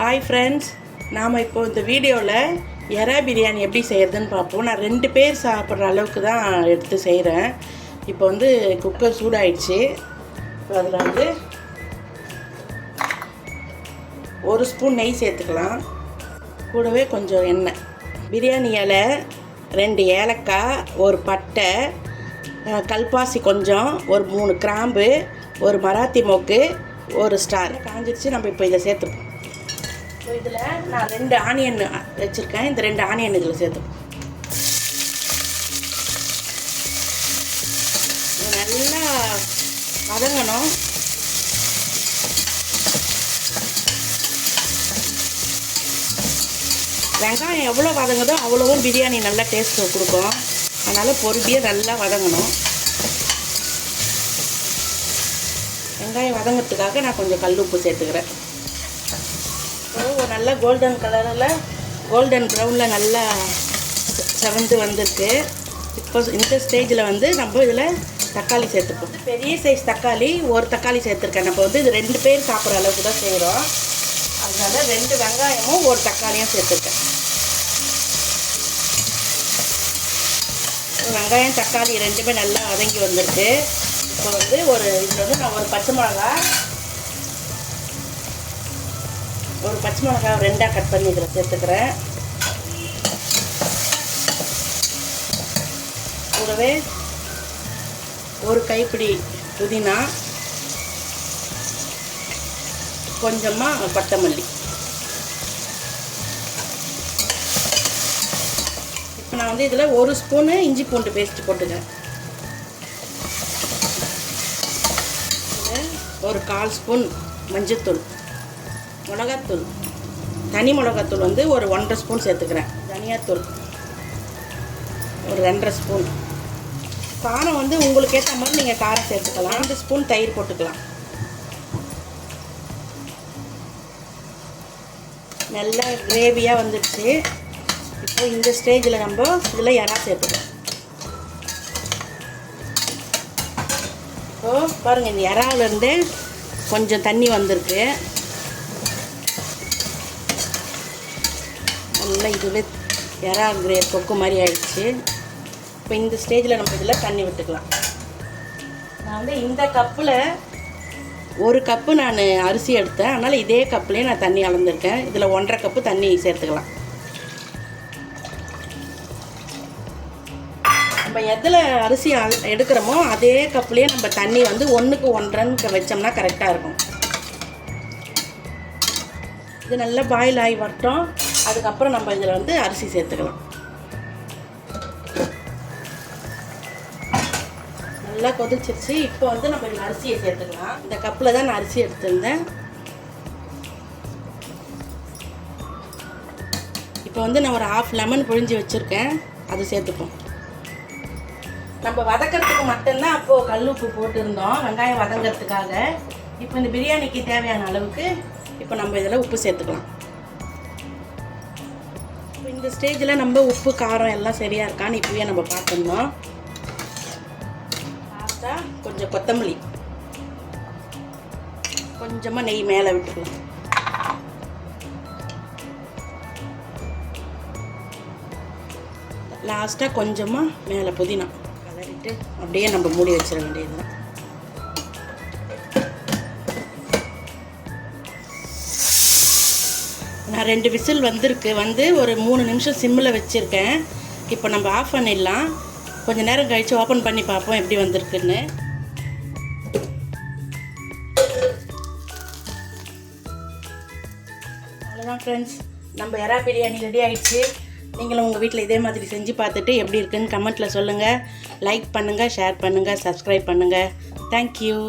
Hi friends, நாம் இப்போ இந்த வீடியோவில் எறா பிரியாணி எப்படி செய்கிறதுன்னு பார்ப்போம். நான் 2 பேர் சாப்பிட்ற அளவுக்கு தான் எடுத்து செய்கிறேன். இப்போ வந்து குக்கர் சூடாயிடுச்சு. இப்போ அதில் வந்து 1 ஸ்பூன் நெய் சேர்த்துக்கலாம். கூடவே கொஞ்சம் எண்ணெய், பிரியாணி இலை, 2 ஏலக்காய், ஒரு பட்டை, கல்பாசி கொஞ்சம், ஒரு 3 கிராம்பு, ஒரு மராத்தி மொக்கு, ஒரு ஸ்டார் காஞ்சிருச்சு. நம்ம இப்போ இதை சேர்த்துப்போம். ஸோ இதில் நான் 2 ஆனியன் வச்சுருக்கேன். இந்த 2 ஆனியன் இதில் சேர்த்துப்போம். நல்லா வதங்கணும். வெங்காயம் எவ்வளோ வதங்குதோ அவ்வளோவும் பிரியாணி நல்லா டேஸ்ட்டு கொடுக்கும். அதனால் பொறுமையாக நல்லா வதங்கணும். வெங்காயம் வதங்கிறதுக்காக நான் கொஞ்சம் கல் உப்பு சேர்த்துக்கிறேன். நல்லா கோல்டன் கலரில், கோல்டன் ப்ரௌனில் நல்லா செவந்து வந்திருக்கு. இப்போ இந்த ஸ்டேஜில் வந்து நம்ம இதில் தக்காளி சேர்த்துப்போம். பெரிய சைஸ் தக்காளி, ஒரு தக்காளி சேர்த்துருக்கேன். நம்ம வந்து இது 2 பேர் சாப்பிட்ற அளவுக்கு தான் செய்கிறோம். அதனால் 2 வெங்காயமும் ஒரு தக்காளியும் சேர்த்துருக்கேன். வெங்காயம் தக்காளி 2மே நல்லா வதங்கி வந்திருக்கு. இப்போ வந்து இதில் வந்து நான் ஒரு பச்சை மிளகா 2ஆக கட் பண்ணி இதில் சேர்த்துக்கிறேன். கூடவே ஒரு கைப்பிடி புதினா, கொஞ்சமாக கொத்தமல்லி. இப்போ நான் வந்து இதில் 1 ஸ்பூனு இஞ்சி பூண்டு பேஸ்ட் போட்டுக்கிறேன். ஒரு 1/4 ஸ்பூன் மஞ்சள்தூள், மிளகாத்தூள், தனி மிளகாத்தூள் வந்து ஒரு 1.5 ஸ்பூன் சேர்த்துக்கிறேன். தனியாத்தூள் ஒரு 2.5 ஸ்பூன். காரம் வந்து உங்களுக்கு ஏற்ற மாதிரி நீங்கள் காரம் சேர்த்துக்கலாம். 2 ஸ்பூன் தயிர் போட்டுக்கலாம். நல்லா கிரேவியாக வந்துடுச்சு. இப்போ இந்த ஸ்டேஜில் நம்ம இதில் எறா சேர்த்துக்கலாம். இப்போது பாருங்கள், இந்த எறாவிலேருந்து கொஞ்சம் தண்ணி வந்திருக்கு. நல்லா இதுவே எறா கொக்கு மாதிரி ஆயிடுச்சு. இப்போ இந்த ஸ்டேஜில் நம்ம இதில் தண்ணி விட்டுக்கலாம். நான் வந்து இந்த கப்பில் 1 கப்பு நான் அரிசி எடுத்தேன். அதனால் இதே கப்புலேயே நான் தண்ணி அளந்துருக்கேன். இதில் 1.5 கப்பு தண்ணி சேர்த்துக்கலாம். நம்ம எதில் அரிசி எடுக்கிறோமோ அதே கப்புலேயே நம்ம தண்ணி வந்து 1க்கு 1.5 வச்சோம்னா கரெக்டாக இருக்கும். இது நல்லா பாயில் ஆகி வரட்டும். அதுக்கப்புறம் நம்ம இதில் வந்து அரிசி சேர்த்துக்கலாம். நல்லா கொதிச்சிருச்சு. இப்போ வந்து நம்ம இதில் அரிசியை சேர்த்துக்கலாம். இந்த கப்பில் தான் நான் அரிசி எடுத்திருந்தேன். இப்போ வந்து நான் ஒரு 1/2 லெமன் புழிஞ்சு வச்சுருக்கேன். அது சேர்த்துப்போம். நம்ம வதக்கிறதுக்கு மட்டும்தான் அப்போது கல் உப்பு போட்டிருந்தோம், வெங்காயம் வதங்கிறதுக்காக. இப்போ இந்த பிரியாணிக்கு தேவையான அளவுக்கு இப்போ நம்ம இதில் உப்பு சேர்த்துக்கலாம். இப்போ இந்த ஸ்டேஜில் நம்ம உப்பு காரம் எல்லாம் சரியாக இருக்கான்னு இப்போயே நம்ம பார்த்துருந்தோம். லாஸ்ட்டாக கொஞ்சம் கொத்தமல்லி, கொஞ்சமாக நெய் மேலே விட்டுக்கலாம். லாஸ்ட்டாக கொஞ்சமாக மேலே புதினா கலரிட்டு அப்படியே நம்ம மூடி வச்சிட வேண்டியது. நான் 2 விசில் வந்திருக்கு. வந்து ஒரு 3 நிமிஷம் சிம்மில் வச்சுருக்கேன். இப்போ நம்ம ஆஃப் பண்ணிடலாம். கொஞ்சம் நேரம் கழித்து ஓப்பன் பண்ணி பார்ப்போம் எப்படி வந்திருக்குன்னு. அவ்வளோதான் ஃப்ரெண்ட்ஸ், நம்ம எறா பிரியாணி ரெடி ஆகிடுச்சு. நீங்களும் உங்கள் வீட்டில் இதே மாதிரி செஞ்சு பார்த்துட்டு எப்படி இருக்குன்னு கமெண்ட்டில் சொல்லுங்கள். லைக் பண்ணுங்கள், ஷேர் பண்ணுங்கள், சப்ஸ்கிரைப் பண்ணுங்கள். தேங்க்யூ.